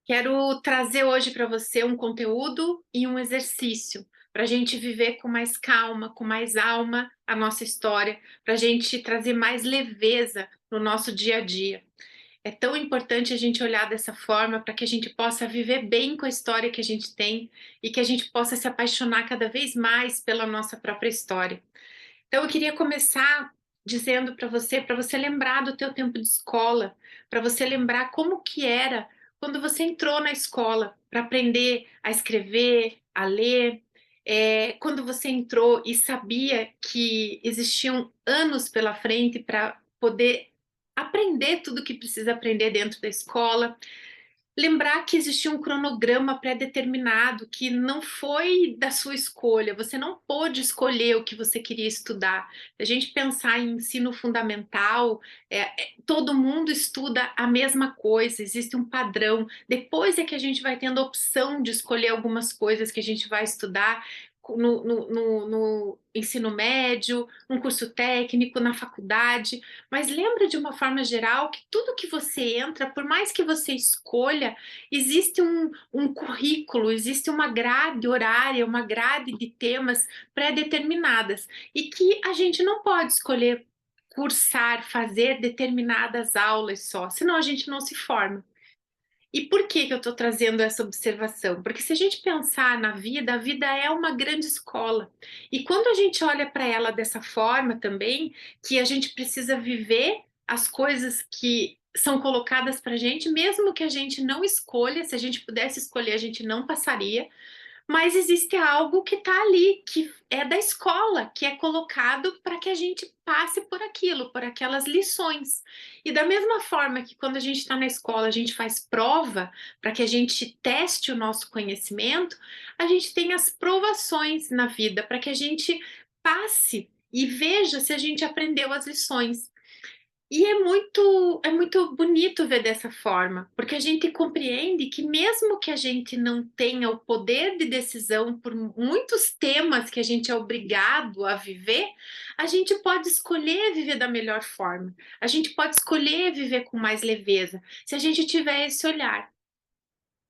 Quero trazer hoje para você um conteúdo e um exercício para a gente viver com mais calma, com mais alma a nossa história, para a gente trazer mais leveza no nosso dia a dia. É tão importante a gente olhar dessa forma para que a gente possa viver bem com a história que a gente tem e que a gente possa se apaixonar cada vez mais pela nossa própria história. Então eu queria começar dizendo para você lembrar do teu tempo de escola, para você lembrar como que era quando você entrou na escola para aprender a escrever, a ler, quando você entrou e sabia que existiam anos pela frente para poder aprender tudo que precisa aprender dentro da escola. Lembrar que existia um cronograma pré-determinado, que não foi da sua escolha, você não pôde escolher o que você queria estudar. Se a gente pensar em ensino fundamental, todo mundo estuda a mesma coisa, existe um padrão. Depois é que a gente vai tendo a opção de escolher algumas coisas que a gente vai estudar no ensino médio, num curso técnico, na faculdade. Mas lembra de uma forma geral que tudo que você entra, por mais que você escolha, existe um currículo, existe uma grade horária, uma grade de temas pré-determinadas e que a gente não pode escolher cursar, fazer determinadas aulas só, senão a gente não se forma. E por que que eu estou trazendo essa observação? Porque se a gente pensar na vida, a vida é uma grande escola. E quando a gente olha para ela dessa forma também, que a gente precisa viver as coisas que são colocadas para a gente, mesmo que a gente não escolha, se a gente pudesse escolher, a gente não passaria, mas existe algo que está ali, que é da escola, que é colocado para que a gente passe por aquilo, por aquelas lições. E da mesma forma que quando a gente está na escola, a gente faz prova para que a gente teste o nosso conhecimento, a gente tem as provações na vida para que a gente passe e veja se a gente aprendeu as lições. E é muito bonito ver dessa forma, porque a gente compreende que mesmo que a gente não tenha o poder de decisão por muitos temas que a gente é obrigado a viver, a gente pode escolher viver da melhor forma. A gente pode escolher viver com mais leveza, se a gente tiver esse olhar.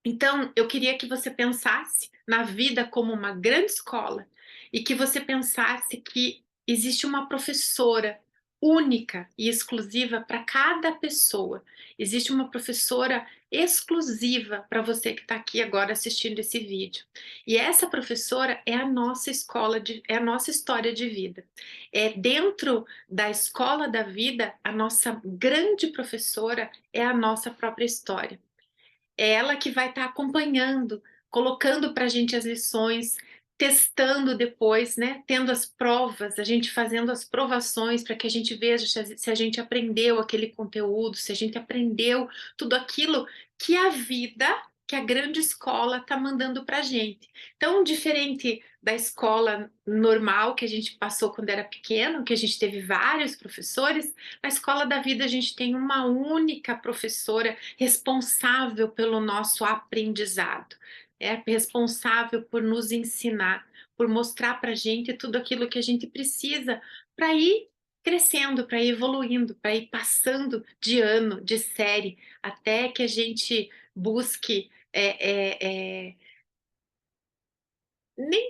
Então, eu queria que você pensasse na vida como uma grande escola e que você pensasse que existe uma professora única e exclusiva para cada pessoa. Existe uma professora exclusiva para você que está aqui agora assistindo esse vídeo. E essa professora é a nossa é a nossa história de vida. É dentro da escola da vida, a nossa grande professora é a nossa própria história. É ela que vai estar acompanhando, colocando para a gente as lições, testando depois, né? Tendo as provas, a gente fazendo as provações para que a gente veja se a gente aprendeu aquele conteúdo, se a gente aprendeu tudo aquilo que a vida, que a grande escola está mandando para a gente. Então, diferente da escola normal que a gente passou quando era pequeno, que a gente teve vários professores, na escola da vida a gente tem uma única professora responsável pelo nosso aprendizado, é responsável por nos ensinar, por mostrar para a gente tudo aquilo que a gente precisa para ir crescendo, para ir evoluindo, para ir passando de ano, de série, até que a gente busque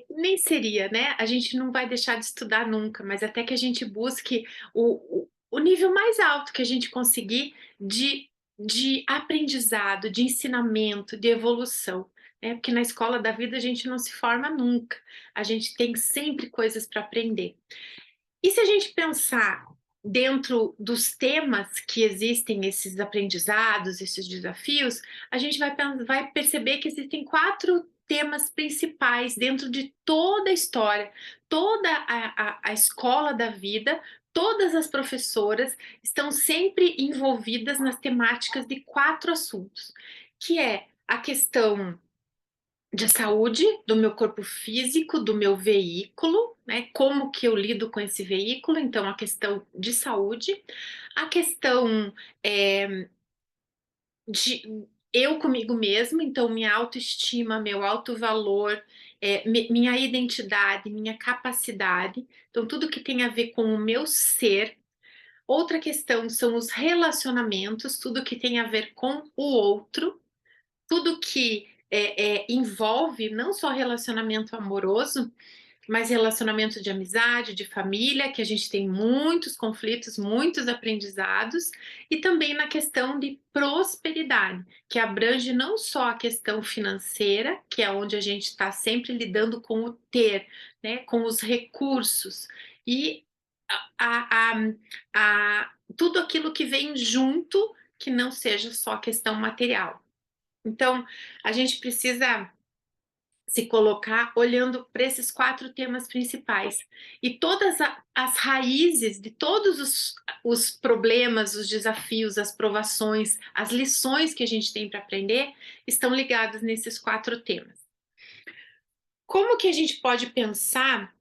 nem seria, né? A gente não vai deixar de estudar nunca, mas até que a gente busque o nível mais alto que a gente conseguir de aprendizado, de ensinamento, de evolução, né? Porque na escola da vida a gente não se forma nunca, a gente tem sempre coisas para aprender. E se a gente pensar dentro dos temas que existem, esses aprendizados, esses desafios, a gente vai perceber que existem quatro temas principais dentro de toda a história, toda a escola da vida, todas as professoras estão sempre envolvidas nas temáticas de quatro assuntos, que é a questão de saúde do meu corpo físico, do meu veículo, né? Como que eu lido com esse veículo? Então, a questão de saúde, a questão de eu comigo mesmo, então minha autoestima, meu autovalor, minha identidade, minha capacidade, então tudo que tem a ver com o meu ser. Outra questão são os relacionamentos, tudo que tem a ver com o outro. tudo que envolve não só relacionamento amoroso, mas relacionamento de amizade, de família, que a gente tem muitos conflitos, muitos aprendizados, e também na questão de prosperidade, que abrange não só a questão financeira, que é onde a gente está sempre lidando com o ter, né, com os recursos, e a, a, tudo aquilo que vem junto, que não seja só questão material. Então, a gente precisa se colocar olhando para esses 4 temas principais. E todas as raízes de todos os problemas, os desafios, as provações, as lições que a gente tem para aprender, estão ligadas nesses 4 temas. Como que a gente pode pensar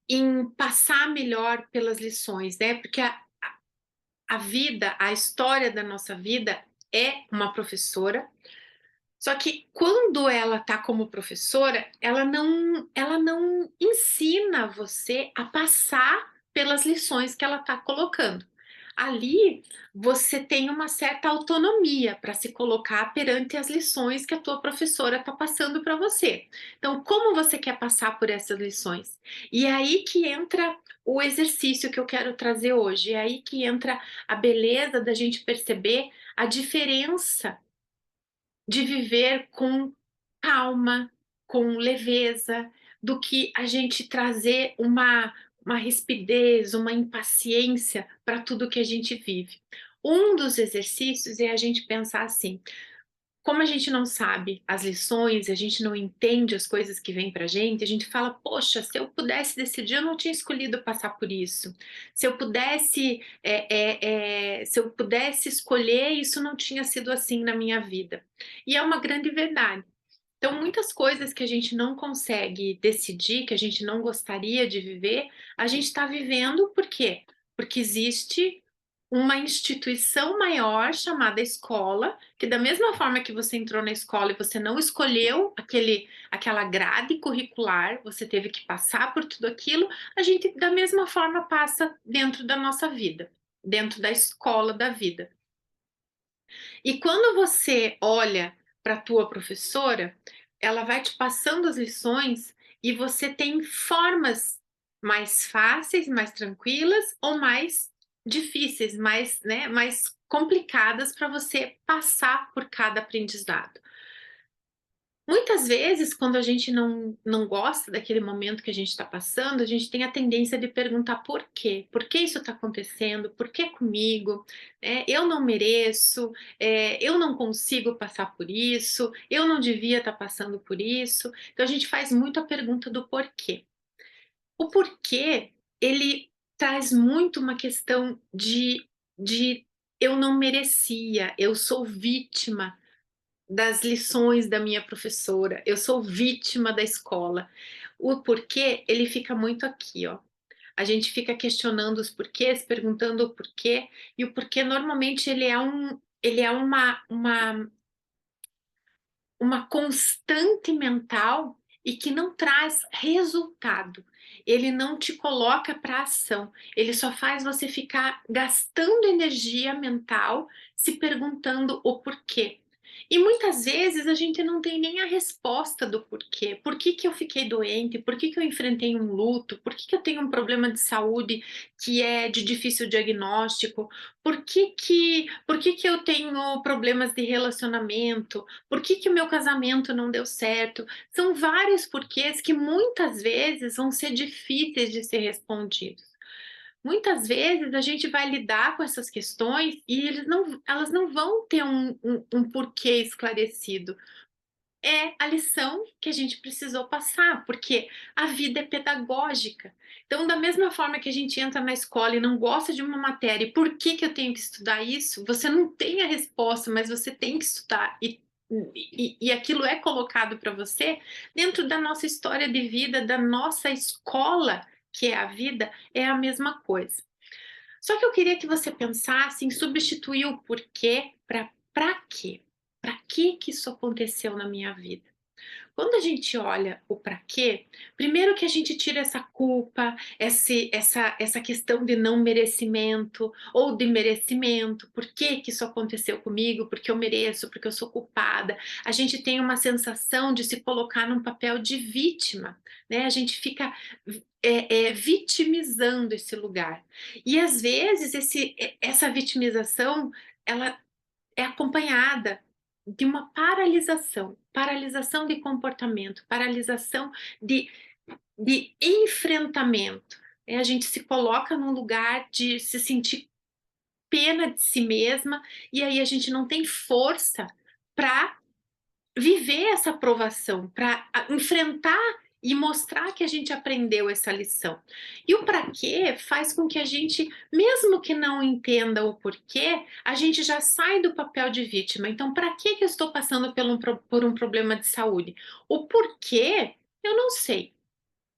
em passar melhor pelas lições, né? Porque a vida, a história da nossa vida é uma professora. Só que quando ela está como professora, ela não ensina você a passar pelas lições que ela está colocando. Ali você tem uma certa autonomia para se colocar perante as lições que a tua professora está passando para você. Então, como você quer passar por essas lições? E é aí que entra o exercício que eu quero trazer hoje. É aí que entra a beleza da gente perceber a diferença de viver com calma, com leveza, do que a gente trazer uma rispidez, uma impaciência para tudo que a gente vive. Um dos exercícios é a gente pensar assim: como a gente não sabe as lições, a gente não entende as coisas que vêm para a gente fala, poxa, se eu pudesse decidir, eu não tinha escolhido passar por isso. Se eu pudesse escolher, isso não tinha sido assim na minha vida. E é uma grande verdade. Então, muitas coisas que a gente não consegue decidir, que a gente não gostaria de viver, a gente está vivendo por quê? Porque existe uma instituição maior chamada escola, que da mesma forma que você entrou na escola e você não escolheu aquela grade curricular, você teve que passar por tudo aquilo, a gente da mesma forma passa dentro da nossa vida, dentro da escola da vida. E quando você olha para a tua professora, ela vai te passando as lições e você tem formas mais fáceis, mais tranquilas ou mais difíceis, mais, né, mais complicadas para você passar por cada aprendizado. Muitas vezes, quando a gente não gosta daquele momento que a gente está passando, a gente tem a tendência de perguntar por quê? Por que isso está acontecendo? Por que comigo? Eu não mereço, eu não consigo passar por isso, eu não devia estar passando por isso. Então, a gente faz muito a pergunta do porquê. O porquê, ele traz muito uma questão de eu não merecia, eu sou vítima das lições da minha professora, eu sou vítima da escola. O porquê, ele fica muito aqui, ó. A gente fica questionando os porquês, perguntando o porquê, e o porquê normalmente ele é uma constante mental e que não traz resultado. Ele não te coloca para ação, ele só faz você ficar gastando energia mental se perguntando o porquê. E muitas vezes a gente não tem nem a resposta do porquê. Por que que eu fiquei doente? Por que que eu enfrentei um luto? Por que que eu tenho um problema de saúde que é de difícil diagnóstico? Por que que eu tenho problemas de relacionamento? Por que que o meu casamento não deu certo? São vários porquês que muitas vezes vão ser difíceis de ser respondidos. Muitas vezes a gente vai lidar com essas questões e elas não vão ter um porquê esclarecido. É a lição que a gente precisou passar, porque a vida é pedagógica. Então, da mesma forma que a gente entra na escola e não gosta de uma matéria, e por que que eu tenho que estudar isso? Você não tem a resposta, mas você tem que estudar e aquilo é colocado para você dentro da nossa história de vida, da nossa escola, que é a vida, é a mesma coisa. Só que eu queria que você pensasse em substituir o porquê para quê? Para que isso aconteceu na minha vida? Quando a gente olha o para quê, primeiro que a gente tira essa culpa, essa questão de não merecimento ou de merecimento, por que que isso aconteceu comigo, porque eu mereço, porque eu sou culpada. A gente tem uma sensação de se colocar num papel de vítima, né? A gente fica vitimizando esse lugar. E às vezes essa vitimização, ela é acompanhada de uma paralisação, paralisação de comportamento, paralisação de, de enfrentamento. A gente se coloca num lugar de se sentir pena de si mesma, e aí a gente não tem força para viver essa aprovação, para enfrentar e mostrar que a gente aprendeu essa lição. E o para quê faz com que a gente, mesmo que não entenda o porquê, a gente já sai do papel de vítima. Então, para que eu estou passando por um problema de saúde? O porquê, eu não sei.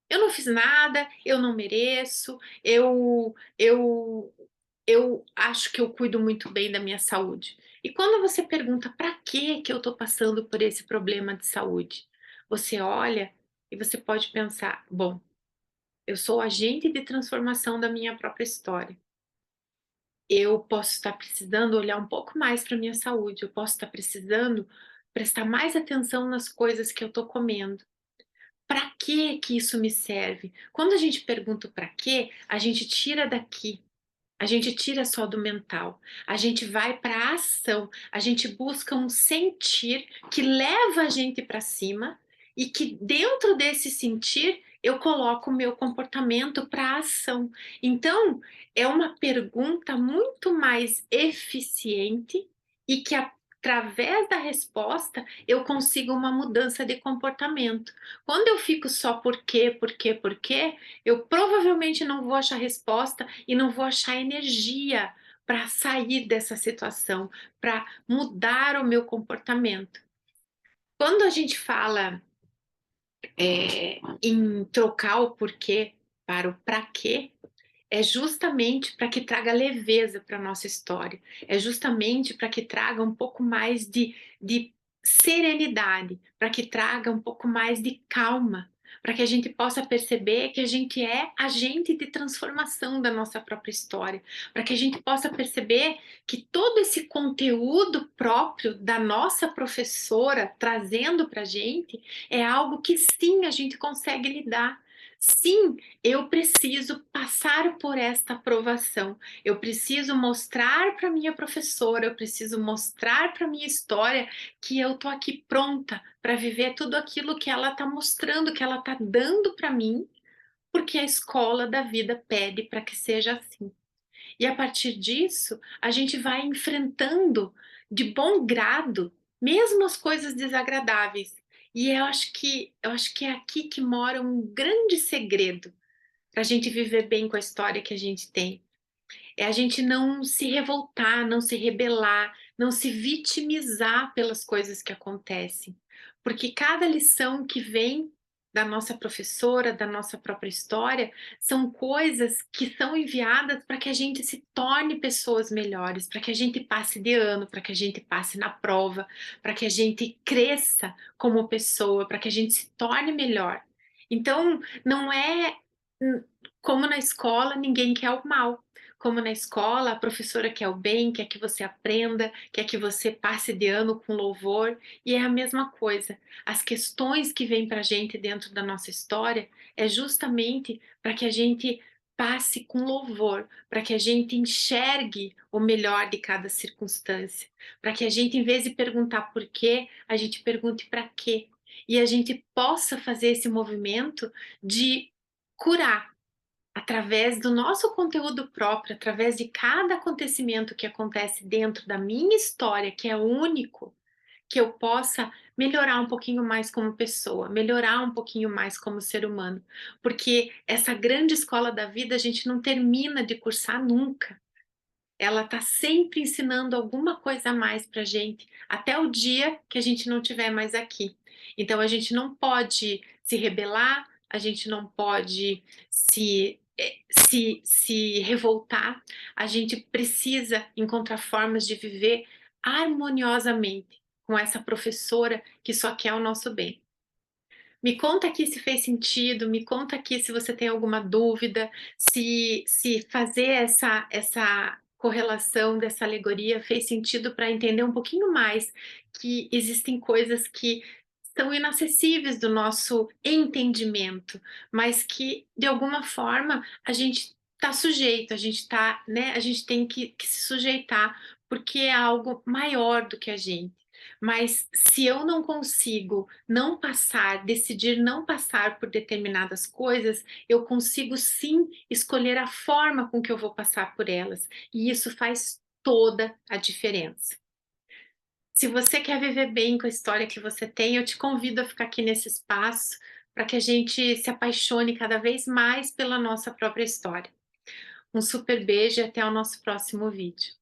Eu não fiz nada, eu não mereço, eu acho que eu cuido muito bem da minha saúde. E quando você pergunta para que eu estou passando por esse problema de saúde, você olha e você pode pensar: bom, eu sou agente de transformação da minha própria história. Eu posso estar precisando olhar um pouco mais para minha saúde, eu posso estar precisando prestar mais atenção nas coisas que eu estou comendo. Para que isso me serve? Quando a gente pergunta o para quê, a gente tira daqui. A gente tira só do mental, a gente vai para a ação, a gente busca um sentir que leva a gente para cima e que dentro desse sentir eu coloco o meu comportamento para a ação. Então, é uma pergunta muito mais eficiente e que através da resposta eu consigo uma mudança de comportamento. Quando eu fico só por quê, eu provavelmente não vou achar resposta e não vou achar energia para sair dessa situação, para mudar o meu comportamento. Quando a gente fala em trocar o porquê para o para quê, é justamente para que traga leveza para a nossa história, é justamente para que traga um pouco mais de serenidade, para que traga um pouco mais de calma, para que a gente possa perceber que a gente é agente de transformação da nossa própria história, para que a gente possa perceber que todo esse conteúdo próprio da nossa professora trazendo para a gente é algo que sim a gente consegue lidar. Sim, eu preciso passar por esta aprovação. Eu preciso mostrar para minha professora, eu preciso mostrar para minha história que eu tô aqui pronta para viver tudo aquilo que ela está mostrando, que ela está dando para mim, porque a escola da vida pede para que seja assim. E a partir disso, a gente vai enfrentando de bom grado, mesmo as coisas desagradáveis. E eu acho que é aqui que mora um grande segredo para a gente viver bem com a história que a gente tem. É a gente não se revoltar, não se rebelar, não se vitimizar pelas coisas que acontecem. Porque cada lição que vem da nossa professora, da nossa própria história, são coisas que são enviadas para que a gente se torne pessoas melhores, para que a gente passe de ano, para que a gente passe na prova, para que a gente cresça como pessoa, para que a gente se torne melhor. Então, não é como na escola, ninguém quer o mal. Como na escola, a professora quer o bem, quer que você aprenda, quer que você passe de ano com louvor, e é a mesma coisa. As questões que vêm para a gente dentro da nossa história é justamente para que a gente passe com louvor, para que a gente enxergue o melhor de cada circunstância, para que a gente, em vez de perguntar por quê, a gente pergunte para quê, e a gente possa fazer esse movimento de curar através do nosso conteúdo próprio, através de cada acontecimento que acontece dentro da minha história, que é único, que eu possa melhorar um pouquinho mais como pessoa, melhorar um pouquinho mais como ser humano, porque essa grande escola da vida a gente não termina de cursar nunca. Ela está sempre ensinando alguma coisa a mais para gente, até o dia que a gente não estiver mais aqui. Então a gente não pode se rebelar, a gente não pode se revoltar, a gente precisa encontrar formas de viver harmoniosamente com essa professora que só quer o nosso bem. Me conta aqui se fez sentido, me conta aqui se você tem alguma dúvida, se fazer essa correlação dessa alegoria fez sentido para entender um pouquinho mais que existem coisas que são inacessíveis do nosso entendimento, mas que de alguma forma a gente está sujeito, a gente está, né, a gente tem que se sujeitar, porque é algo maior do que a gente. Mas se eu não consigo não passar, decidir não passar por determinadas coisas, eu consigo sim escolher a forma com que eu vou passar por elas, e isso faz toda a diferença. Se você quer viver bem com a história que você tem, eu te convido a ficar aqui nesse espaço para que a gente se apaixone cada vez mais pela nossa própria história. Um super beijo e até o nosso próximo vídeo.